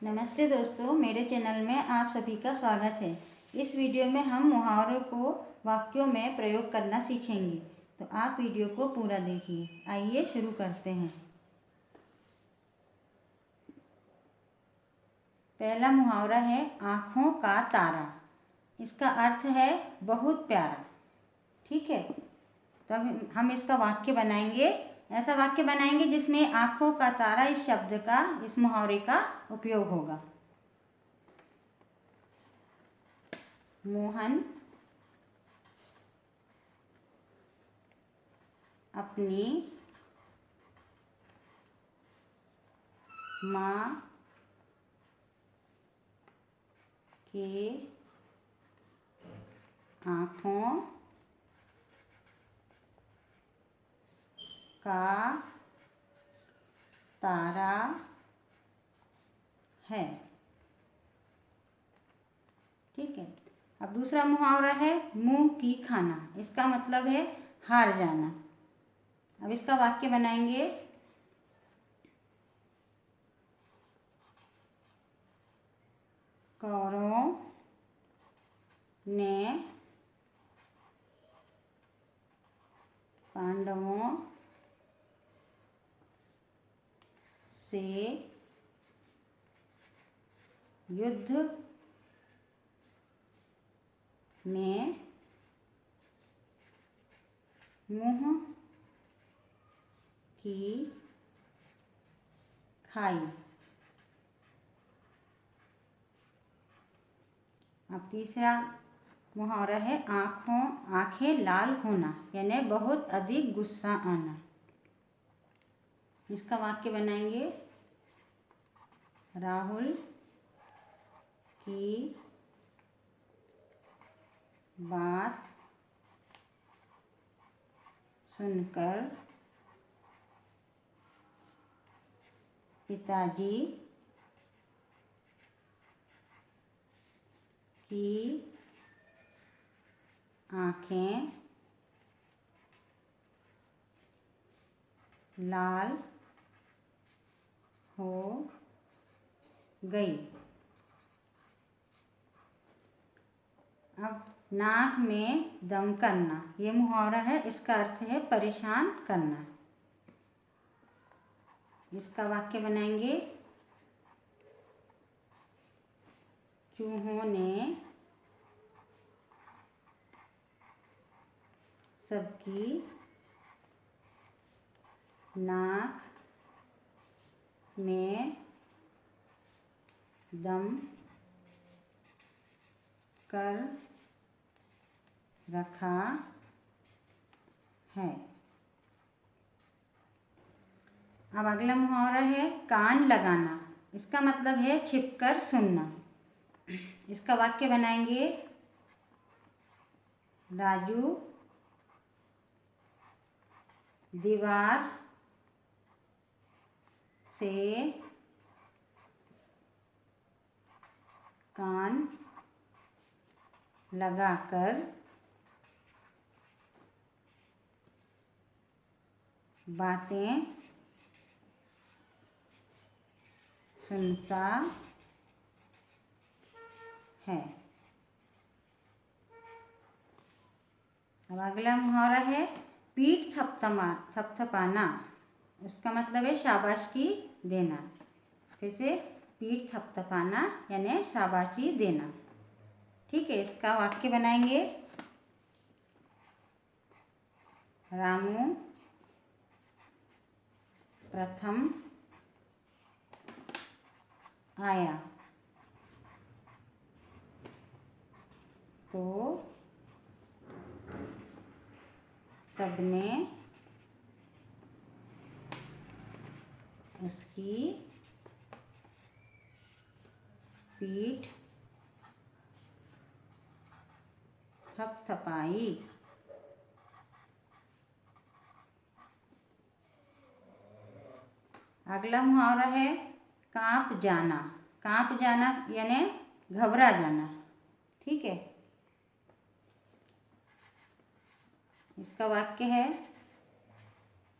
नमस्ते दोस्तों, मेरे चैनल में आप सभी का स्वागत है। इस वीडियो में हम मुहावरों को वाक्यों में प्रयोग करना सीखेंगे, तो आप वीडियो को पूरा देखिए। आइए शुरू करते हैं। पहला मुहावरा है आँखों का तारा। इसका अर्थ है बहुत प्यारा। ठीक है, तब हम इसका वाक्य बनाएंगे। ऐसा वाक्य बनाएंगे जिसमें आँखों का तारा इस शब्द का, इस मुहावरे का उपयोग होगा। मोहन अपनी माँ के आँखों का तारा है। ठीक है, अब दूसरा मुहावरा है मुंह की खाना। इसका मतलब है हार जाना। अब इसका वाक्य बनाएंगे। कौरवों ने पांडवों से युद्ध में मुंह की खाई। अब तीसरा मुहावरा है आंखें लाल होना, यानी बहुत अधिक गुस्सा आना। इसका वाक्य बनाएंगे। राहुल की बात सुनकर पिताजी की आंखें लाल हो गई। अब नाक में दम करना, ये मुहावरा है। इसका अर्थ है परेशान करना। इसका वाक्य बनाएंगे। चूहों ने सबकी नाक में दम कर रखा है। अब अगला मुहावरा है कान लगाना। इसका मतलब है छिपकर सुनना। इसका वाक्य बनाएंगे। राजू दीवार से कान लगाकर बातें सुनता है। अब अगला मुहावरा है पीठ थपथपाना। इसका मतलब है शाबाशी देना। फिर से पीठ थपथपाना यानी शाबाशी देना। ठीक है, इसका वाक्य बनाएंगे। रामू प्रथम आया तो सबने उसकी पीठ थपथपाई। अगला मुहावरा है कांप जाना। कांप जाना यानी घबरा जाना। ठीक है, इसका वाक्य है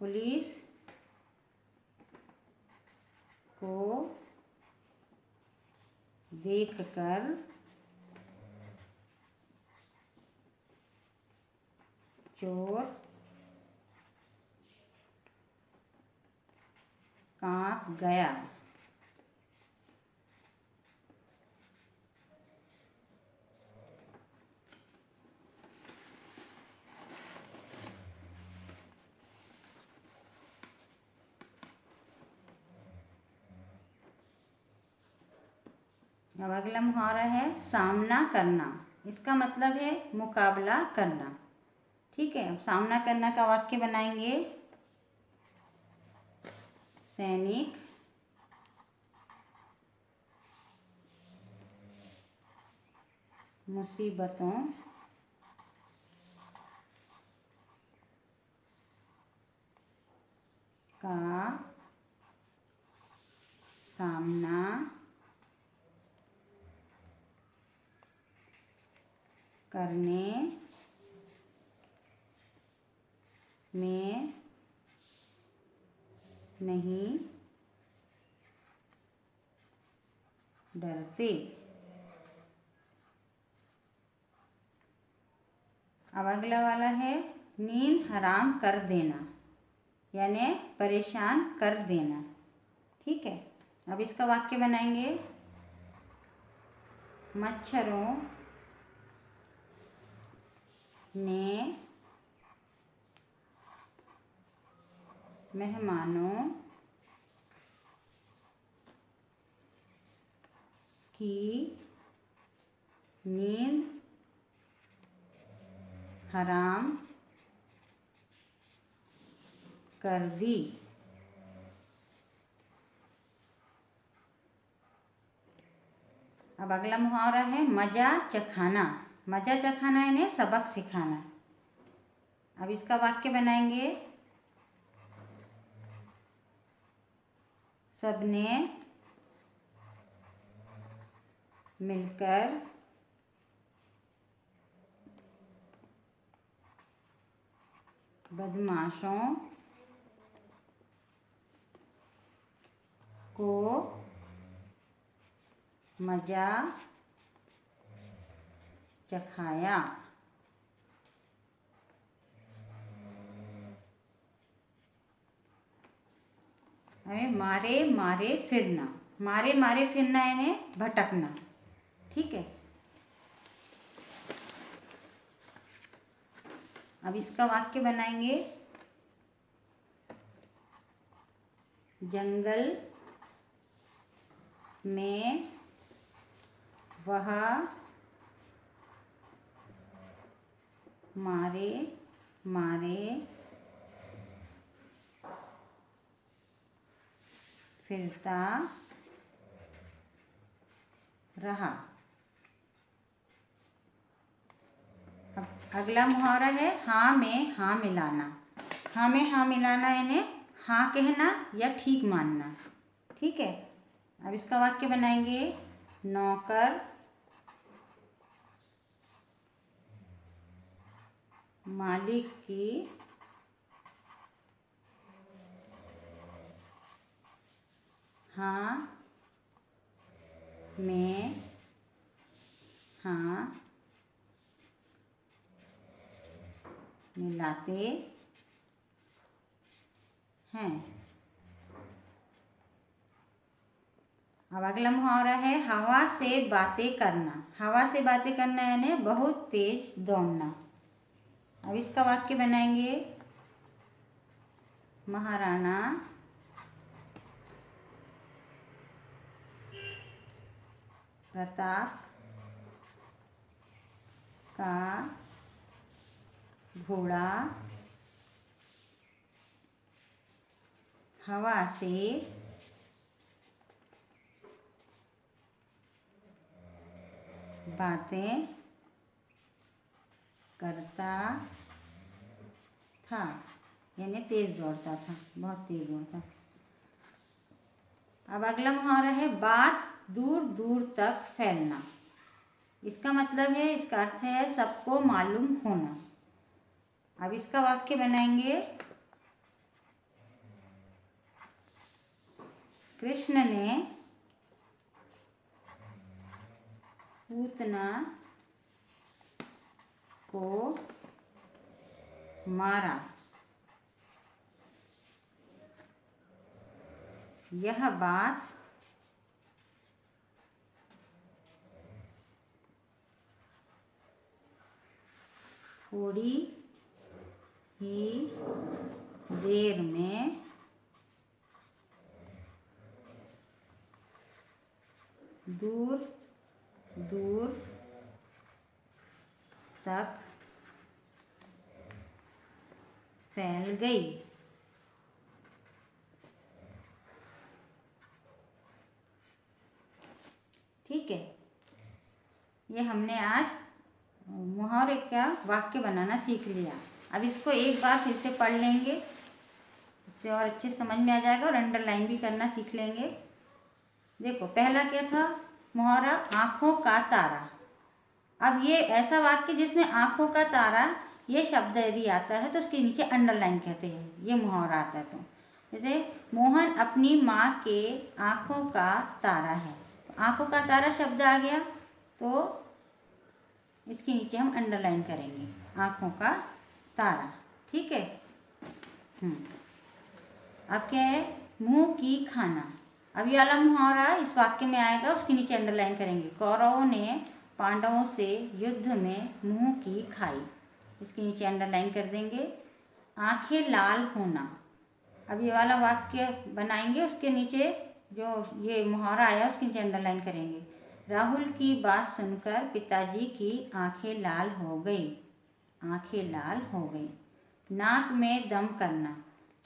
पुलिस को देखकर चोर कांप गया। अब अगला मुहावरा है सामना करना। इसका मतलब है मुकाबला करना। ठीक है, अब सामना करना का वाक्य बनाएंगे। सैनिक मुसीबतों का सामना करने में नहीं डरते। अब अगला वाला है नींद हराम कर देना, यानी परेशान कर देना। ठीक है, अब इसका वाक्य बनाएंगे। मच्छरों ने मेहमानों की नींद हराम कर दी। अब अगला मुहावरा है मजा चखाना। मजा चखाना यानी सबक सिखाना। अब इसका वाक्य बनाएंगे। सबने मिलकर बदमाशों को मजा चखाया। हमें मारे मारे फिरना। मारे मारे फिरना यानी भटकना। ठीक है, अब इसका वाक्य बनाएंगे। जंगल में वह मारे मारे फिरता रहा। अब अगला मुहावरा है हाँ में हाँ मिलाना। हाँ में हाँ मिलाना यानी हाँ कहना या ठीक मानना। ठीक है, अब इसका वाक्य बनाएंगे। नौकर मालिक की हाँ में हाँ मिलाते हैं। अब अगला मुहावरा है हवा से बातें करना। हवा से बातें करना यानी बहुत तेज दौड़ना। अब इसका वाक्य बनाएंगे। महाराणा प्रताप का घोड़ा हवा से बातें करता था, यानी तेज दौड़ता था, बहुत तेज दौड़ता। अब अगला मुहावरा है बात दूर दूर तक फैलना। इसका मतलब है, इसका अर्थ है सबको मालूम होना। अब इसका वाक्य बनाएंगे। कृष्ण ने पूतना को मारा। यह बात थोड़ी ही देर में दूर दूर तक फैल गई। ठीक है, ये हमने आज मुहावरे का वाक्य बनाना सीख लिया। अब इसको एक बार फिर से पढ़ लेंगे, इससे और अच्छे समझ में आ जाएगा और अंडरलाइन भी करना सीख लेंगे। देखो, पहला क्या था मुहावरा, आँखों का तारा। अब ये ऐसा वाक्य जिसमें आँखों का तारा ये शब्द यदि आता है तो उसके नीचे अंडरलाइन कहते हैं, ये मुहावरा आता है। तो जैसे मोहन अपनी माँ के आँखों का तारा है, आँखों का तारा शब्द आ गया तो इसके नीचे हम अंडरलाइन करेंगे, आँखों का तारा। ठीक है। अब क्या है, मुंह की खाना। अब ये वाला मुहावरा इस वाक्य में आएगा, उसके नीचे अंडरलाइन करेंगे। कौरवों ने पांडवों से युद्ध में मुंह की खाई, इसके नीचे अंडरलाइन कर देंगे। आंखें लाल होना। अब ये वाला वाक्य बनाएंगे, उसके नीचे जो ये मुहावरा आया उसके नीचे अंडरलाइन करेंगे। राहुल की बात सुनकर पिताजी की आंखें लाल हो गई, आंखें लाल हो गई। नाक में दम करना।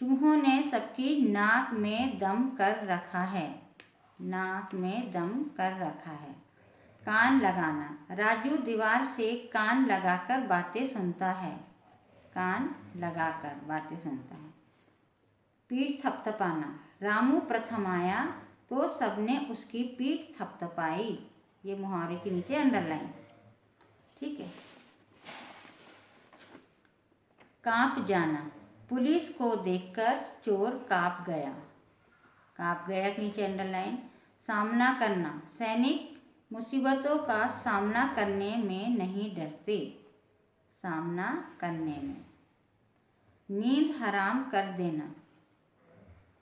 चूहों ने सबकी नाक में दम कर रखा है, नाक में दम कर रखा है। कान लगाना। राजू दीवार से कान लगाकर बातें सुनता है, कान लगाकर बातें सुनता है। पीठ थपथपाना। रामू प्रथम आया तो सबने उसकी पीठ थपथपाई, ये मुहावरे के नीचे अंडरलाइन। ठीक है। कांप जाना। पुलिस को देखकर चोर कांप गया, कांप गया के नीचे अंडरलाइन। सामना करना। सैनिक मुसीबतों का सामना करने में नहीं डरते, सामना करने में। नींद हराम कर देना।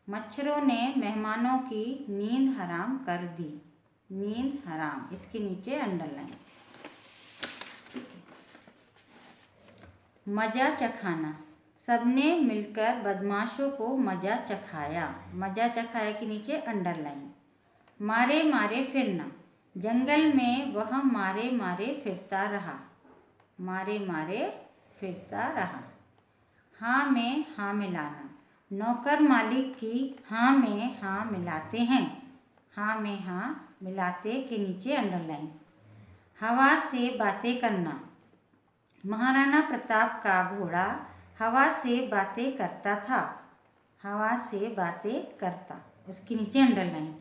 मच्छरों ने मेहमानों की नींद हराम कर दी, नींद हराम, इसके नीचे अंडरलाइन। मजा चखाना। सबने मिलकर बदमाशों को मजा चखाया, मजा चखाया के नीचे अंडरलाइन। मारे मारे फिरना। जंगल में वह मारे मारे फिरता रहा, मारे मारे फिरता रहा। हाँ में हाँ मिलाना। नौकर मालिक की हाँ में हाँ मिलाते हैं, हाँ में हाँ मिलाते के नीचे अंडरलाइन। हवा से बातें करना। महाराणा प्रताप का घोड़ा हवा से बातें करता था, हवा से बातें करता, उसके नीचे अंडरलाइन।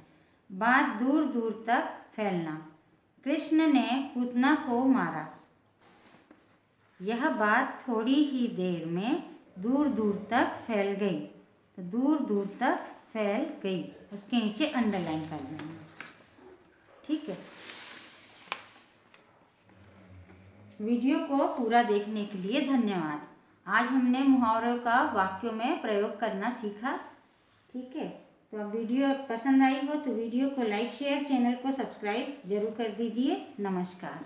बात दूर दूर तक फैलना। कृष्ण ने पूतना को मारा। यह बात थोड़ी ही देर में दूर दूर तक फैल गई, तो दूर दूर तक फैल गई, उसके नीचे अंडरलाइन कर देंगे। ठीक है। वीडियो को पूरा देखने के लिए धन्यवाद। आज हमने मुहावरों का वाक्यों में प्रयोग करना सीखा। ठीक है, तो अब वीडियो पसंद आई हो तो वीडियो को लाइक शेयर, चैनल को सब्सक्राइब जरूर कर दीजिए। नमस्कार।